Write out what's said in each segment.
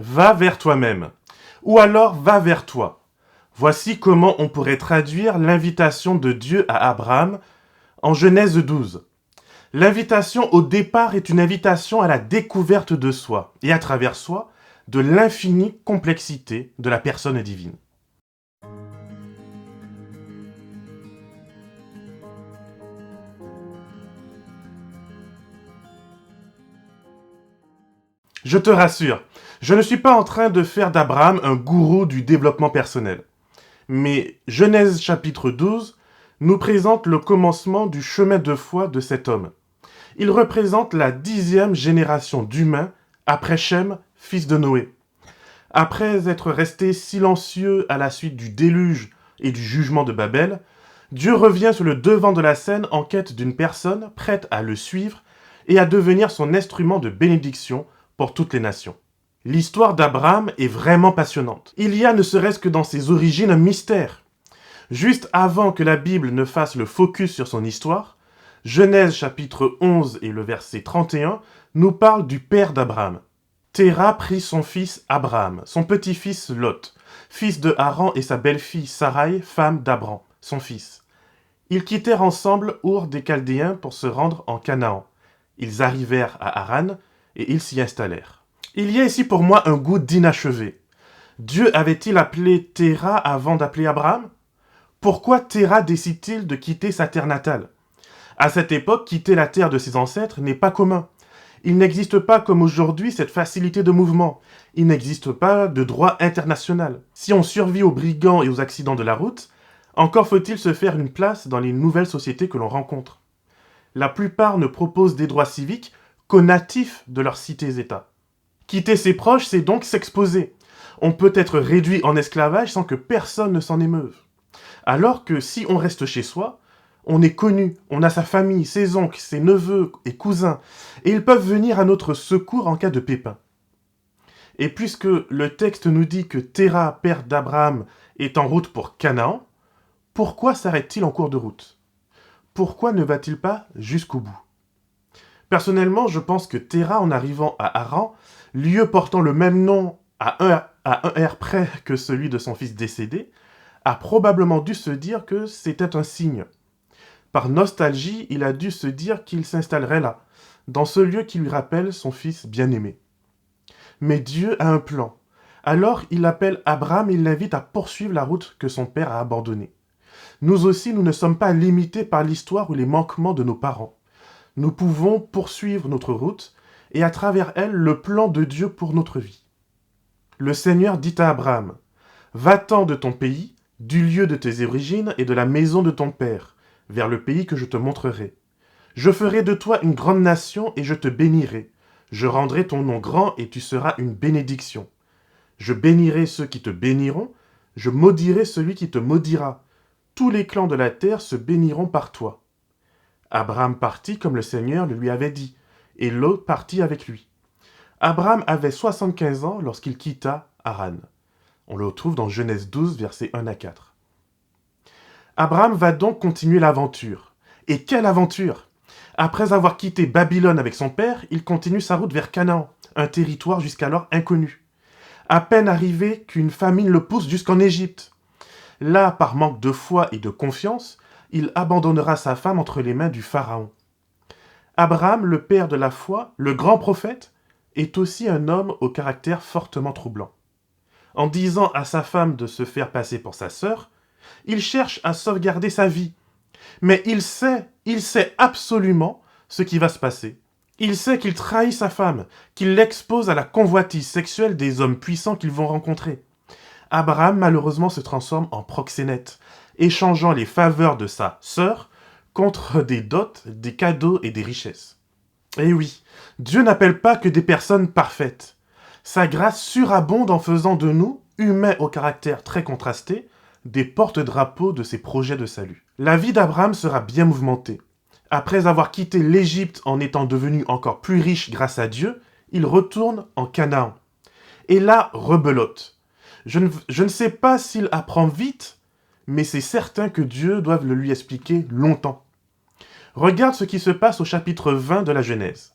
Va vers toi-même, ou alors va vers toi. Voici comment on pourrait traduire l'invitation de Dieu à Abraham en Genèse 12. L'invitation au départ est une invitation à la découverte de soi, et à travers soi, de l'infinie complexité de la personne divine. Je te rassure, je ne suis pas en train de faire d'Abraham un gourou du développement personnel. Mais Genèse chapitre 12 nous présente le commencement du chemin de foi de cet homme. Il représente la 10e génération d'humains après Shem, fils de Noé. Après être resté silencieux à la suite du déluge et du jugement de Babel, Dieu revient sur le devant de la scène en quête d'une personne prête à le suivre et à devenir son instrument de bénédiction pour toutes les nations. L'histoire d'Abraham est vraiment passionnante. Il y a ne serait-ce que dans ses origines un mystère. Juste avant que la Bible ne fasse le focus sur son histoire, Genèse chapitre 11 et le verset 31 nous parle du père d'Abraham. Téra prit son fils Abraham, son petit-fils Lot, fils de Haran et sa belle-fille Sarai, femme d'Abram, son fils. Ils quittèrent ensemble Our des Chaldéens pour se rendre en Canaan. Ils arrivèrent à Haran et ils s'y installèrent. Il y a ici pour moi un goût d'inachevé. Dieu avait-il appelé Téra avant d'appeler Abraham? Pourquoi Téra décide-t-il de quitter sa terre natale? À cette époque, quitter la terre de ses ancêtres n'est pas commun. Il n'existe pas comme aujourd'hui cette facilité de mouvement. Il n'existe pas de droit international. Si on survit aux brigands et aux accidents de la route, encore faut-il se faire une place dans les nouvelles sociétés que l'on rencontre. La plupart ne proposent des droits civiques qu'aux natifs de leurs cités-États. Quitter ses proches, c'est donc s'exposer. On peut être réduit en esclavage sans que personne ne s'en émeuve. Alors que si on reste chez soi, on est connu, on a sa famille, ses oncles, ses neveux et cousins, et ils peuvent venir à notre secours en cas de pépin. Et puisque le texte nous dit que Téra, père d'Abraham, est en route pour Canaan, pourquoi s'arrête-t-il en cours de route? Pourquoi ne va-t-il pas jusqu'au bout? Personnellement, je pense que Téra, en arrivant à Haran, lieu portant le même nom à un R près que celui de son fils décédé, a probablement dû se dire que c'était un signe. Par nostalgie, il a dû se dire qu'il s'installerait là, dans ce lieu qui lui rappelle son fils bien-aimé. Mais Dieu a un plan. Alors il appelle Abraham et l'invite à poursuivre la route que son père a abandonnée. Nous aussi, nous ne sommes pas limités par l'histoire ou les manquements de nos parents. Nous pouvons poursuivre notre route et à travers elle le plan de Dieu pour notre vie. Le Seigneur dit à Abraham, « Va-t'en de ton pays, du lieu de tes origines et de la maison de ton père, vers le pays que je te montrerai. Je ferai de toi une grande nation et je te bénirai. Je rendrai ton nom grand et tu seras une bénédiction. Je bénirai ceux qui te béniront, je maudirai celui qui te maudira. Tous les clans de la terre se béniront par toi. » Abraham partit comme le Seigneur le lui avait dit, et Lot partit avec lui. Abraham avait 75 ans lorsqu'il quitta Haran. On le retrouve dans Genèse 12, versets 1 à 4. Abraham va donc continuer l'aventure. Et quelle aventure! Après avoir quitté Babylone avec son père, il continue sa route vers Canaan, un territoire jusqu'alors inconnu. À peine arrivé qu'une famine le pousse jusqu'en Égypte. Là, par manque de foi et de confiance, il abandonnera sa femme entre les mains du Pharaon. Abraham, le père de la foi, le grand prophète, est aussi un homme au caractère fortement troublant. En disant à sa femme de se faire passer pour sa sœur, il cherche à sauvegarder sa vie. Mais il sait absolument ce qui va se passer. Il sait qu'il trahit sa femme, qu'il l'expose à la convoitise sexuelle des hommes puissants qu'ils vont rencontrer. Abraham, malheureusement, se transforme en proxénète, échangeant les faveurs de sa sœur contre des dots, des cadeaux et des richesses. Et oui, Dieu n'appelle pas que des personnes parfaites. Sa grâce surabonde en faisant de nous, humains au caractère très contrasté, des porte-drapeaux de ses projets de salut. La vie d'Abraham sera bien mouvementée. Après avoir quitté l'Égypte en étant devenu encore plus riche grâce à Dieu, il retourne en Canaan. Et là, rebelote. Je ne sais pas s'il apprend vite, mais c'est certain que Dieu doit le lui expliquer longtemps. Regarde ce qui se passe au chapitre 20 de la Genèse.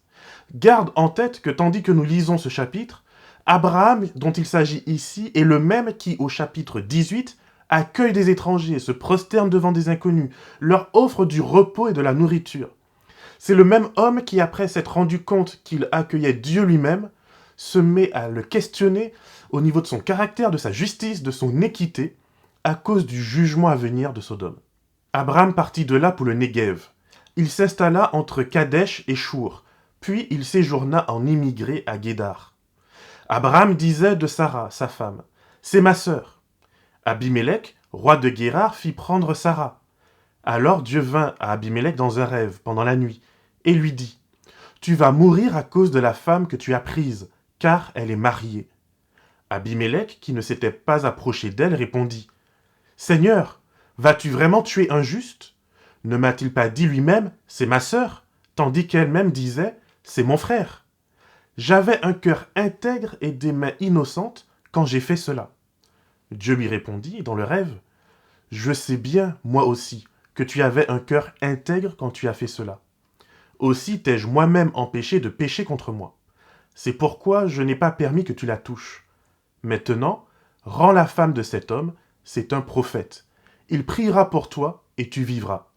Garde en tête que tandis que nous lisons ce chapitre, Abraham, dont il s'agit ici, est le même qui, au chapitre 18, accueille des étrangers, se prosterne devant des inconnus, leur offre du repos et de la nourriture. C'est le même homme qui, après s'être rendu compte qu'il accueillait Dieu lui-même, se met à le questionner au niveau de son caractère, de sa justice, de son équité, à cause du jugement à venir de Sodome. Abraham partit de là pour le Néguev. Il s'installa entre Kadesh et Chour, puis il séjourna en immigré à Guédar. Abraham disait de Sarah, sa femme, « C'est ma sœur. » Abimélec, roi de Guérar, fit prendre Sarah. Alors Dieu vint à Abimélec dans un rêve, pendant la nuit, et lui dit, « Tu vas mourir à cause de la femme que tu as prise, car elle est mariée. » Abimélec, qui ne s'était pas approché d'elle, répondit, « Seigneur, vas-tu vraiment tuer un juste? Ne m'a-t-il pas dit lui-même, c'est ma sœur, tandis qu'elle-même disait, c'est mon frère? J'avais un cœur intègre et des mains innocentes quand j'ai fait cela. » Dieu lui répondit dans le rêve, « Je sais bien, moi aussi, que tu avais un cœur intègre quand tu as fait cela. Aussi t'ai-je moi-même empêché de pécher contre moi. C'est pourquoi je n'ai pas permis que tu la touches. Maintenant, rends la femme de cet homme, c'est un prophète. Il priera pour toi et tu vivras.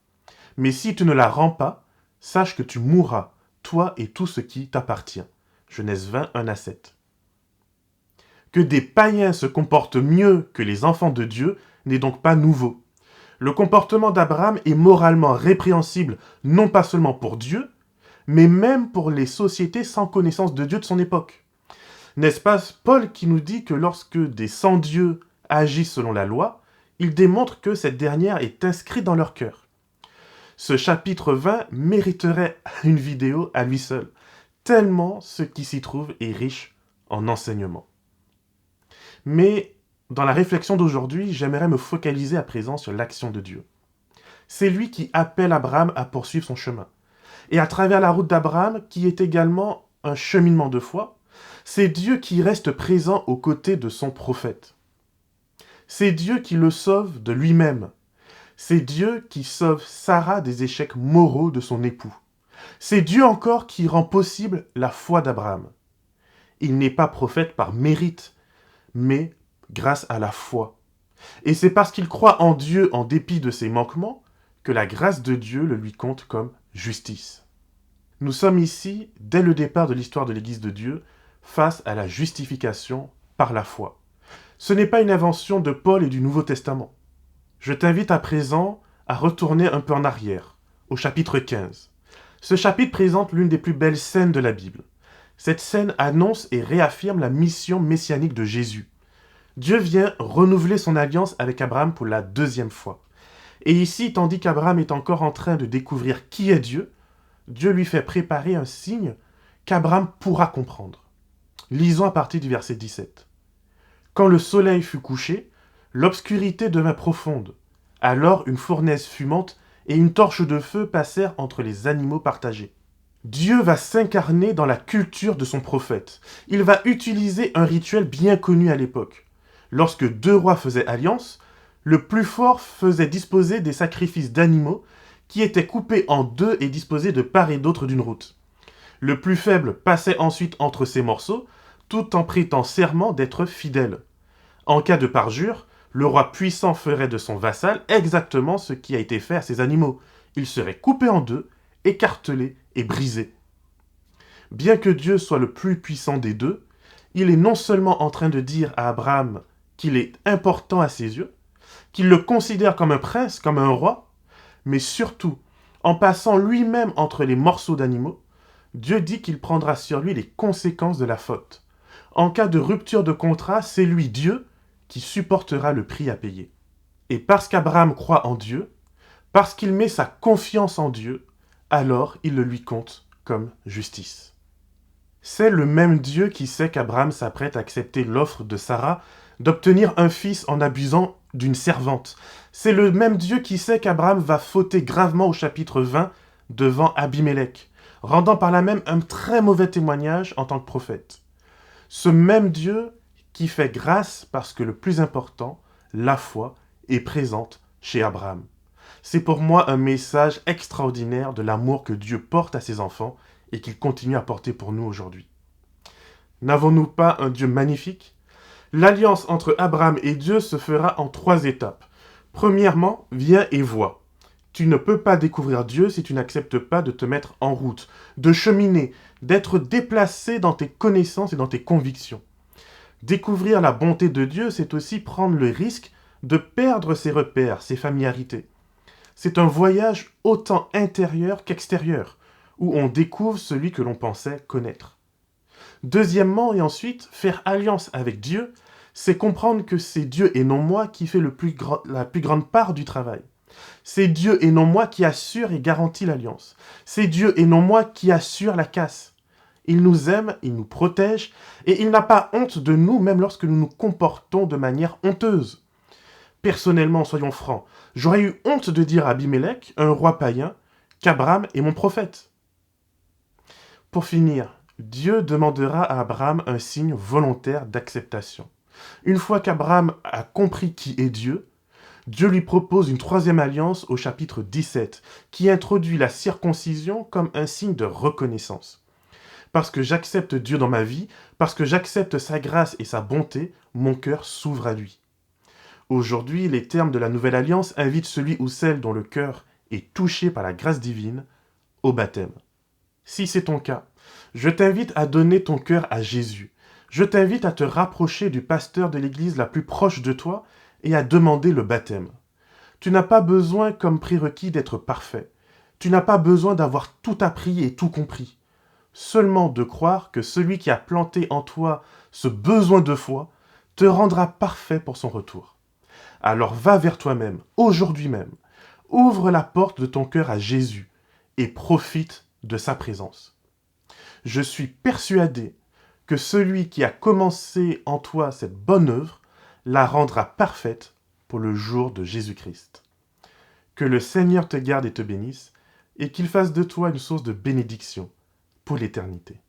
Mais si tu ne la rends pas, sache que tu mourras, toi et tout ce qui t'appartient. » Genèse 20, 1-7. Que des païens se comportent mieux que les enfants de Dieu n'est donc pas nouveau. Le comportement d'Abraham est moralement répréhensible, non pas seulement pour Dieu, mais même pour les sociétés sans connaissance de Dieu de son époque. N'est-ce pas Paul qui nous dit que lorsque des sans-dieux agissent selon la loi, il démontre que cette dernière est inscrite dans leur cœur. Ce chapitre 20 mériterait une vidéo à lui seul, tellement ce qui s'y trouve est riche en enseignements. Mais dans la réflexion d'aujourd'hui, j'aimerais me focaliser à présent sur l'action de Dieu. C'est lui qui appelle Abraham à poursuivre son chemin. Et à travers la route d'Abraham, qui est également un cheminement de foi, c'est Dieu qui reste présent aux côtés de son prophète. C'est Dieu qui le sauve de lui-même. C'est Dieu qui sauve Sarah des échecs moraux de son époux. C'est Dieu encore qui rend possible la foi d'Abraham. Il n'est pas prophète par mérite, mais grâce à la foi. Et c'est parce qu'il croit en Dieu en dépit de ses manquements que la grâce de Dieu le lui compte comme justice. Nous sommes ici, dès le départ de l'histoire de l'Église de Dieu, face à la justification par la foi. Ce n'est pas une invention de Paul et du Nouveau Testament. Je t'invite à présent à retourner un peu en arrière, au chapitre 15. Ce chapitre présente l'une des plus belles scènes de la Bible. Cette scène annonce et réaffirme la mission messianique de Jésus. Dieu vient renouveler son alliance avec Abraham pour la deuxième fois. Et ici, tandis qu'Abraham est encore en train de découvrir qui est Dieu, Dieu lui fait préparer un signe qu'Abraham pourra comprendre. Lisons à partir du verset 17. « Quand le soleil fut couché, l'obscurité devint profonde. Alors une fournaise fumante et une torche de feu passèrent entre les animaux partagés. Dieu va s'incarner dans la culture de son prophète. Il va utiliser un rituel bien connu à l'époque. Lorsque deux rois faisaient alliance, le plus fort faisait disposer des sacrifices d'animaux qui étaient coupés en deux et disposés de part et d'autre d'une route. Le plus faible passait ensuite entre ces morceaux, tout en prêtant serment d'être fidèle. En cas de parjure, le roi puissant ferait de son vassal exactement ce qui a été fait à ces animaux. Il serait coupé en deux, écartelé et brisé. Bien que Dieu soit le plus puissant des deux, il est non seulement en train de dire à Abraham qu'il est important à ses yeux, qu'il le considère comme un prince, comme un roi, mais surtout, en passant lui-même entre les morceaux d'animaux, Dieu dit qu'il prendra sur lui les conséquences de la faute. En cas de rupture de contrat, c'est lui, Dieu, qui supportera le prix à payer. Et parce qu'Abraham croit en Dieu, parce qu'il met sa confiance en Dieu, alors il le lui compte comme justice. C'est le même Dieu qui sait qu'Abraham s'apprête à accepter l'offre de Sarah d'obtenir un fils en abusant d'une servante. C'est le même Dieu qui sait qu'Abraham va fauter gravement au chapitre 20 devant Abimélec, rendant par là même un très mauvais témoignage en tant que prophète. Ce même Dieu qui fait grâce parce que le plus important, la foi, est présente chez Abraham. C'est pour moi un message extraordinaire de l'amour que Dieu porte à ses enfants et qu'il continue à porter pour nous aujourd'hui. N'avons-nous pas un Dieu magnifique? L'alliance entre Abraham et Dieu se fera en 3 étapes. Premièrement, viens et vois. Tu ne peux pas découvrir Dieu si tu n'acceptes pas de te mettre en route, de cheminer, d'être déplacé dans tes connaissances et dans tes convictions. Découvrir la bonté de Dieu, c'est aussi prendre le risque de perdre ses repères, ses familiarités. C'est un voyage autant intérieur qu'extérieur, où on découvre celui que l'on pensait connaître. Deuxièmement, et ensuite, faire alliance avec Dieu, c'est comprendre que c'est Dieu et non moi qui fait la plus grande part du travail. C'est Dieu et non moi qui assure et garantit l'alliance. C'est Dieu et non moi qui assure la casse. Il nous aime, il nous protège, et il n'a pas honte de nous même lorsque nous nous comportons de manière honteuse. Personnellement, soyons francs, j'aurais eu honte de dire à Abimelech, un roi païen, qu'Abraham est mon prophète. Pour finir, Dieu demandera à Abraham un signe volontaire d'acceptation. Une fois qu'Abraham a compris qui est Dieu, Dieu lui propose une 3e alliance au chapitre 17, qui introduit la circoncision comme un signe de reconnaissance. Parce que j'accepte Dieu dans ma vie, parce que j'accepte sa grâce et sa bonté, mon cœur s'ouvre à lui. Aujourd'hui, les termes de la nouvelle alliance invitent celui ou celle dont le cœur est touché par la grâce divine au baptême. Si c'est ton cas, je t'invite à donner ton cœur à Jésus. Je t'invite à te rapprocher du pasteur de l'église la plus proche de toi et à demander le baptême. Tu n'as pas besoin comme prérequis d'être parfait. Tu n'as pas besoin d'avoir tout appris et tout compris. Seulement de croire que celui qui a planté en toi ce besoin de foi te rendra parfait pour son retour. Alors va vers toi-même, aujourd'hui même. Ouvre la porte de ton cœur à Jésus et profite de sa présence. Je suis persuadé que celui qui a commencé en toi cette bonne œuvre la rendra parfaite pour le jour de Jésus-Christ. Que le Seigneur te garde et te bénisse, et qu'il fasse de toi une source de bénédiction pour l'éternité.